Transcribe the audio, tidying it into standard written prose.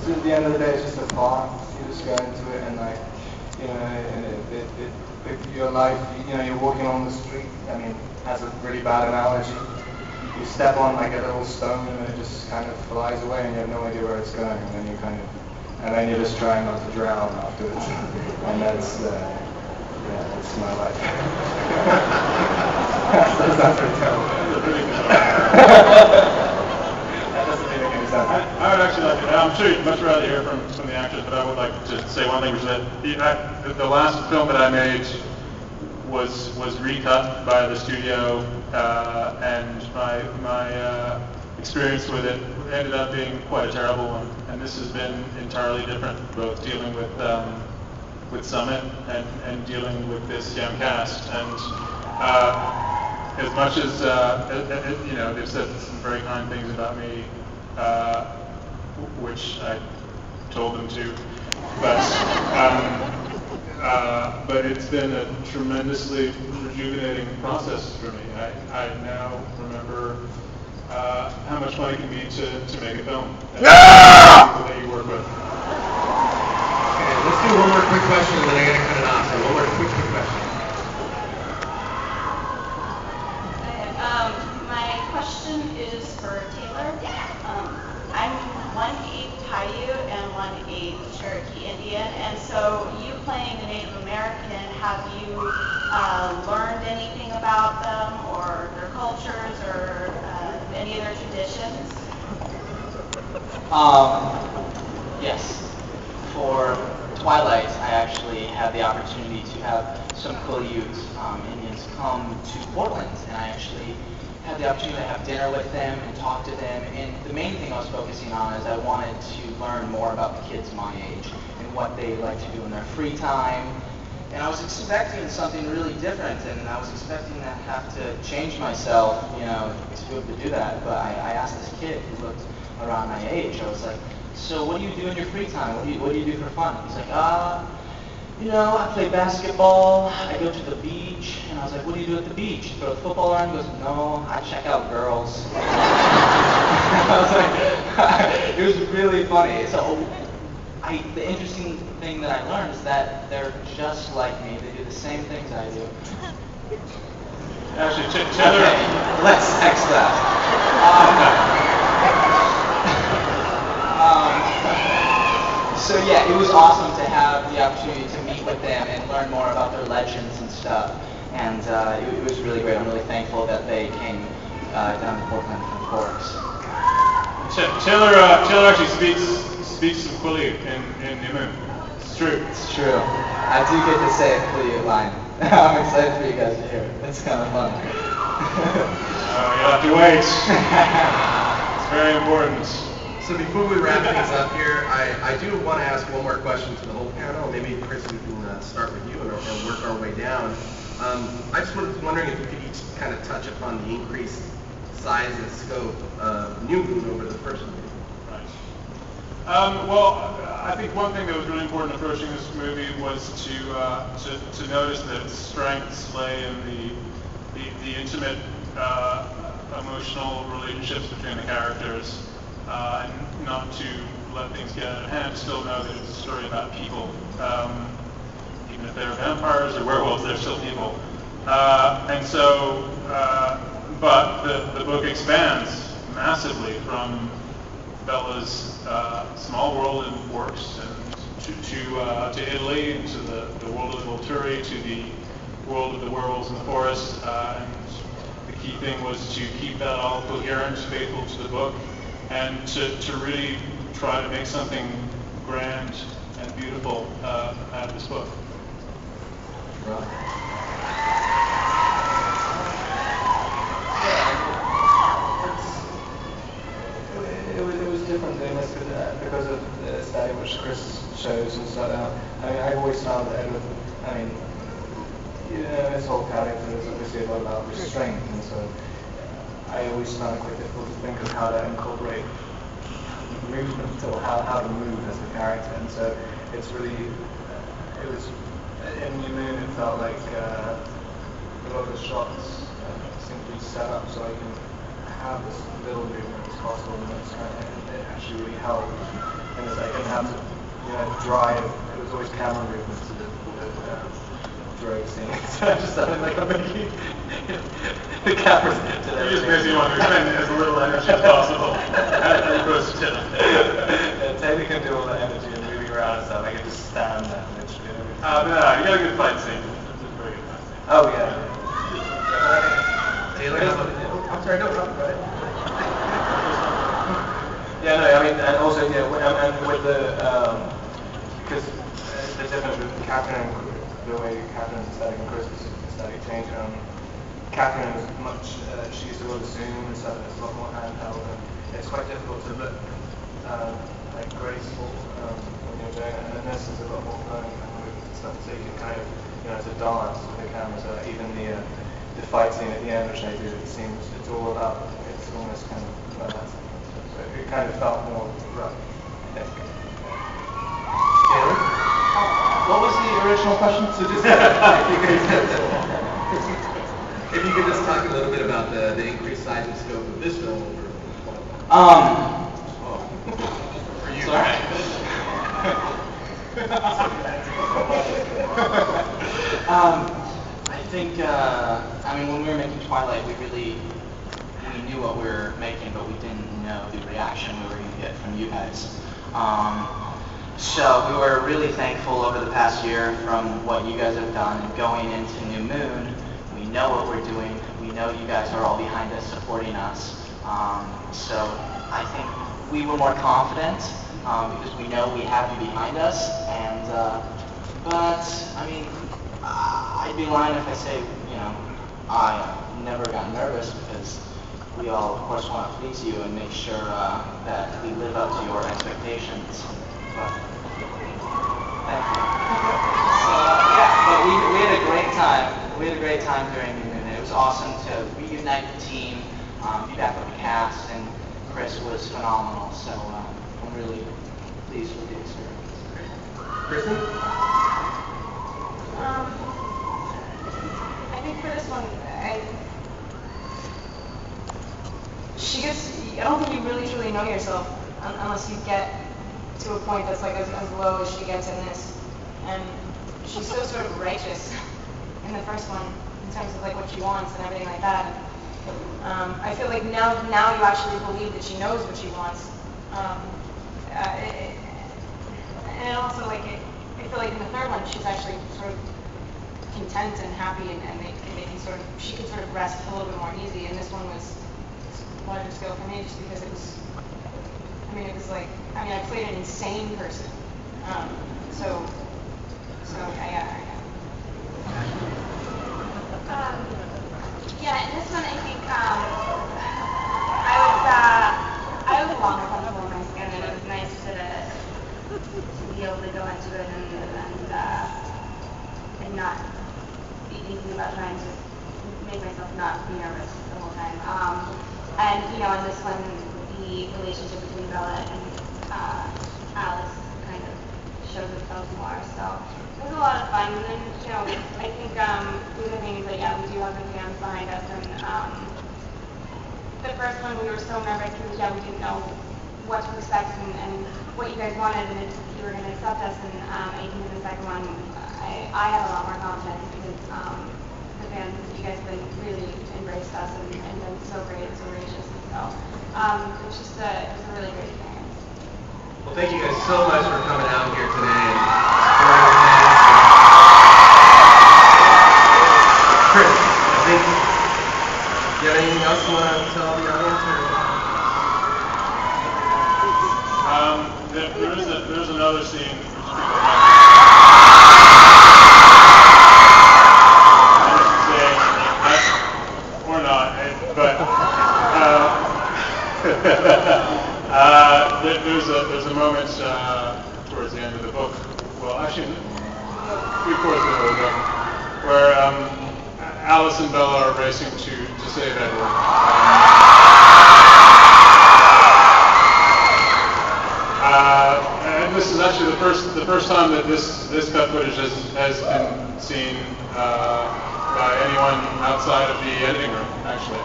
So at the end of the day, it's just a farm. You just go into it and like, your life, you're walking on the street. I mean, that's a really bad analogy. You step on like a little stone and it just kind of flies away and you have no idea where it's going, and then you're just trying not to drown afterwards. And that's my life. That's pretty terrible. That doesn't make any sense. I would actually like to, I'm sure you'd much rather hear from the actors, but I would like to say one thing, which is that the last film that I made was recut by the studio, and my experience with it ended up being quite a terrible one. And this has been entirely different, both dealing with Summit and dealing with this young cast. And as much as they've said some very kind things about me, which I told them to, but it's been a tremendously rejuvenating process for me. I now remember how much fun it can be to make a film. And the people that you work with. Okay, let's do one more quick question and then I gotta cut it off. So one more quick question. My question is for Taylor. I'm 1/8 Paiute and 1/8 Cherokee Indian, and so you playing a Native American, have you learned anything about them or their cultures or any of their traditions? Yes. For Twilight, I actually had the opportunity to have some Quileute Indians come to Portland, and I actually had the opportunity to have dinner with them and talk to them. And the main thing I was focusing on is I wanted to learn more about the kids my age and what they like to do in their free time. And I was expecting something really different, and I was expecting to have to change myself, to be able to do that. But I asked this kid who looked around my age, I was like, so what do you do in your free time? What do you do for fun? He's like, I play basketball, I go to the beach. And I was like, what do you do at the beach? You throw the football around? He goes, no, I check out girls. I was like, it was really funny. So the interesting thing that I learned is that they're just like me. They do the same things I do. Actually, Taylor. Okay, let's X that. So yeah, it was awesome to have the opportunity to meet with them and learn more about their legends and stuff. And it was really great. I'm really thankful that they came down to Portland from Forks. Taylor actually speaks some Quileute in Nimu. It's true. It's true. I do get to say a Quileute line. I'm excited for you guys to hear it. It's kind of fun. You'll have to wait. It's very important. So before we wrap things up here, I do want to ask one more question to the whole panel. Maybe, Chris, we can start with you and work our way down. I just was wondering if we could each kind of touch upon the increased size and scope of New Moon over the first movie. Right. Well, I think one thing that was really important approaching this movie was to notice that its strengths lay in the intimate, emotional relationships between the characters. And not to let things get out of hand, still know that it's a story about people. Even if they're vampires or werewolves, they're still people. And so, but the book expands massively from Bella's small world in Forks and to Italy, and to the world of the Volturi, to the world of the werewolves in the forest. And the key thing was to keep that all coherent, faithful to the book, and to really try to make something grand and beautiful out of this book. Right. It was different doing this because of the aesthetic which Chris shows and stuff. I mean, I always found that Edward, his whole character is obviously a lot about restraint, and so I always found it quite difficult to think of how to incorporate movement or how to move as a character. And so it's really, it was, in New Moon it felt like a lot of the shots simply set up so I can have this little movement as possible, and it actually really helped. And it's like how to drive. It was always camera movements that drove scenes. So I just sounded like I'm making the cameras. You just basically want to expend as little energy as possible as opposed to Taylor can do all the energy and moving around and stuff. I can just stand there literally. no, you got a good fight scene. It's a very good fight scene. Oh yeah. Taylor, I'm sorry, no problem. Go ahead. Yeah, no, I mean, and also, and with the, because the difference with Catherine and the way Catherine's aesthetic and Chris's aesthetic change, Catherine is much, she used to go to Zoom and stuff, it's a lot more handheld, and it's quite difficult to look like graceful when you're doing it, and then this is a lot more flowing and movement and stuff, so you can kind of, it's a dance with the camera, so even the fight scene at the end, which they do, it seems, it's all about, it's almost kind of like that. So it kind of felt more rough, I think. Taylor? What was the original question? So just if you could just talk a little bit about the increased size and scope of this film over for you. Sorry. I think, I mean, when we were making Twilight, we knew what we were making, but we didn't know the reaction we were going to get from you guys. So we were really thankful over the past year from what you guys have done. Going into New Moon, we know what we're doing. We know you guys are all behind us, supporting us. So I think we were more confident because we know we have you behind us. And but I mean, I'd be lying if I say I never got nervous because we all, of course, want to please you and make sure that we live up to your expectations. But, thank you. So, but we had a great time. We had a great time during New Moon. It was awesome to reunite the team, be back with the cast, and Chris was phenomenal. So I'm really pleased with the experience. Kristen? I think for this one, I don't think you really truly know yourself unless you get to a point that's like as low as she gets in this. And she's so sort of righteous in the first one in terms of like what she wants and everything like that. I feel like now you actually believe that she knows what she wants. And also like I feel like in the third one she's actually sort of content and happy and she can sort of rest a little bit more easy. And this one was larger scale for me just because it was I played an insane person. Yeah, in this one I think I was a lot more comfortable in my skin, and it was nice to be able to go into it and not be thinking about trying to make myself not be nervous the whole time. And in this one, the relationship between Bella and Alice kind of shows itself more. So it was a lot of fun. And then, I think the other thing is that we do have the fans behind us. And the first one we were so nervous because we didn't know what to expect and what you guys wanted and if you were going to accept us. And I think in the second one, I had a lot more confidence because the fans, you guys have really embraced us and been so great and so gracious. So it's just it was a really great experience. Well, thank you guys so much for coming out here today and supporting the fans. Chris, I think, do you have anything else you want to tell the audience? There's another scene which people or not, but there's a moment towards the end of the book, well actually 3/4 of the book, where Alice and Bella are racing to save Edward. And this is actually the first time that this cut footage has been seen by anyone outside of the editing room, actually.